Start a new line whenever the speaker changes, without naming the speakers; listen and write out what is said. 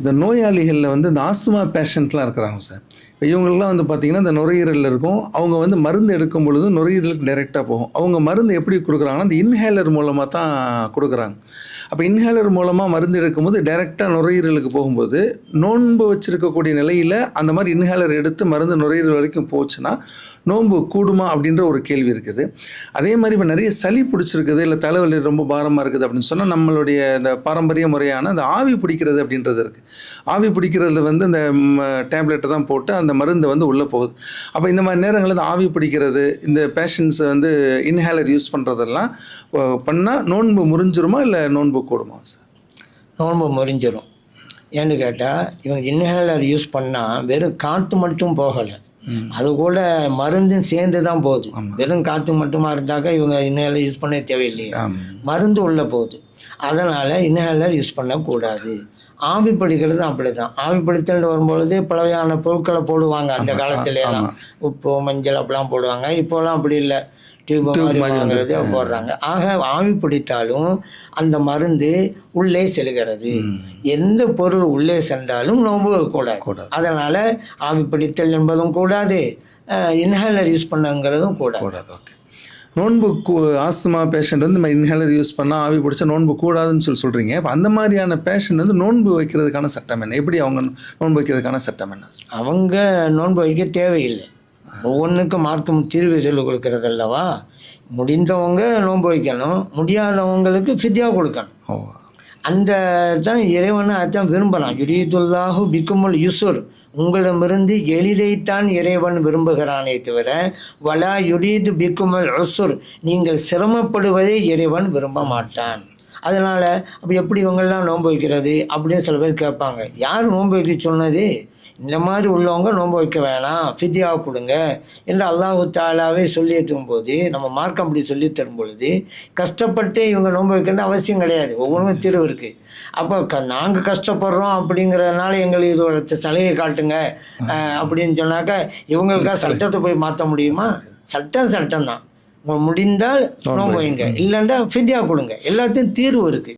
இந்த நோயாளிகளில் வந்து இந்த ஆஸ்துமா பேஷண்ட்லாம் இருக்கிறாங்க சார். இப்போ இவங்களுக்குலாம் வந்து பார்த்திங்கன்னா இந்த நுரையீரலில் இருக்கும். அவங்க வந்து மருந்து எடுக்கும் பொழுது நுரையீரலுக்கு டைரெக்டாக போகும். அவங்க மருந்து எப்படி கொடுக்குறாங்கன்னா இந்த இன்ஹேலர் மூலமாக தான் கொடுக்குறாங்க. அப்போ இன்ஹேலர் மூலமாக மருந்து எடுக்கும்போது டைரெக்டாக நுரையீரலுக்கு போகும்போது நோன்பு வச்சுருக்கக்கூடிய நிலையில் அந்த மாதிரி இன்ஹேலர் எடுத்து மருந்து நுரையீரல் வரைக்கும் போச்சுன்னா நோன்பு கூடுமா அப்படின்ற ஒரு கேள்வி இருக்குது. அதே மாதிரி இப்போ நிறைய சளி பிடிச்சிருக்குது, இல்லை தலைவலி ரொம்ப பாரமாக இருக்குது அப்படின்னு சொன்னால் நம்மளுடைய இந்த பாரம்பரிய முறையான அந்த ஆவி பிடிக்கிறது அப்படின்றது இருக்குது. ஆவி பிடிக்கிறதுல வந்து இந்த டேப்லெட்டை தான் போட்டு அந்த மருந்து வந்து உள்ளே போகுது. அப்போ இந்த மாதிரி நேரங்களில் இந்த ஆவி பிடிக்கிறது, இந்த பேஷண்ட்ஸை வந்து இன்ஹேலர் யூஸ் பண்ணுறதெல்லாம் பண்ணால் நோன்பு முறிஞ்சிருமா இல்லை நோன்பு கூடுமா சார்?
நோன்பு முறிஞ்சிரும். ஏன்னு கேட்டால் இவங்க இன்ஹேலர் யூஸ் பண்ணால் வெறும் காற்று மட்டும் போகலை, அது கூட மருந்தும் சேர்ந்து தான் போகுது. வெறும் காற்று மட்டுமா இருந்தாக்கா இவங்க இன்ஹேலர் யூஸ் பண்ண தேவையில்லையா, மருந்து உள்ளே போகுது. அதனால் இன்ஹேலர் யூஸ் பண்ணக்கூடாது. ஆவி பிடிக்கிறது அப்படி தான். ஆவி பிடித்தல் வரும்பொழுது பலவையான பொருட்களை போடுவாங்க. அந்த காலத்துலலாம் உப்பு மஞ்சள் அப்படிலாம் போடுவாங்க. இப்போலாம் அப்படி இல்லை, டியூப் மாதிரி வாங்குறது போடுறாங்க. ஆக ஆவி பிடித்தாலும் அந்த மருந்து உள்ளே செல்கிறது. எந்த பொருள் உள்ளே சென்றாலும் நோன்பு கூடாது. அதனால் ஆவி பிடித்தல் என்பதும் கூடாது, இன்ஹேலர் யூஸ் பண்ணுங்கிறதும் கூடாது.
ஓகே. நோன்பு ஆஸ்துமா பேஷண்ட் வந்து நம்ம இன்ஹேலர் யூஸ் பண்ணால் ஆவி பிடிச்சா நோன்பு கூடாதுன்னு சொல்கிறீங்க. இப்போ அந்த மாதிரியான பேஷண்ட் வந்து நோன்பு வைக்கிறதுக்கான சட்டம் என்ன? எப்படி அவங்க நோன்பு வைக்கிறதுக்கான சட்டம் என்ன?
அவங்க நோன்பு வைக்க தேவையில்லை. ஒவ்வொன்றுக்கும் மார்க்கம் தீர்வு சொல்லிக் கொடுக்கறது அல்லவா. முடிந்தவங்க நோன்பு வைக்கணும், முடியாதவங்களுக்கு ஃபித்யா கொடுக்கணும். அந்த தான் இறைவனை அதுதான் விரும்பலாம். யுரீதுல்லாஹு பிக்குமுல் யுசுர், உங்களிடமிருந்து எளிதைத்தான் இறைவன் விரும்புகிறானே தவிர வலா யுரீது பிக்குமுல் உசுர், நீங்கள் சிரமப்படுவதை இறைவன் விரும்ப மாட்டான். அதனால் அப்போ எப்படி இவங்கெல்லாம் நோன்பு வைக்கிறது அப்படின்னு சில பேர் கேட்பாங்க. யார் நோன்பு வைக்க சொன்னது? இந்த மாதிரி உள்ளவங்க நோன்பு வைக்க வேணாம், ஃபித்யா கொடுங்க என்று அல்லாஹு தாலாவே சொல்லி போது நம்ம மார்க்கம் அப்படி சொல்லி தரும் பொழுது கஷ்டப்பட்டு இவங்க நோன்பு வைக்கணும்னு அவசியம் கிடையாது. ஒவ்வொன்றும் தீர்வு இருக்குது. அப்போ நாங்கள் கஷ்டப்படுறோம் அப்படிங்கிறதுனால எங்களுக்கு இதோட சலுகை காட்டுங்க அப்படின்னு சொன்னாக்கா இவங்களுக்காக சட்டத்தை போய் மாற்ற முடியுமா? சட்டம் தான். உங்களுக்கு முடிந்தால் நோன்பு வைங்க, இல்லைன்னா ஃபித்யா கொடுங்க. எல்லாத்தையும் தீர்வு இருக்குது.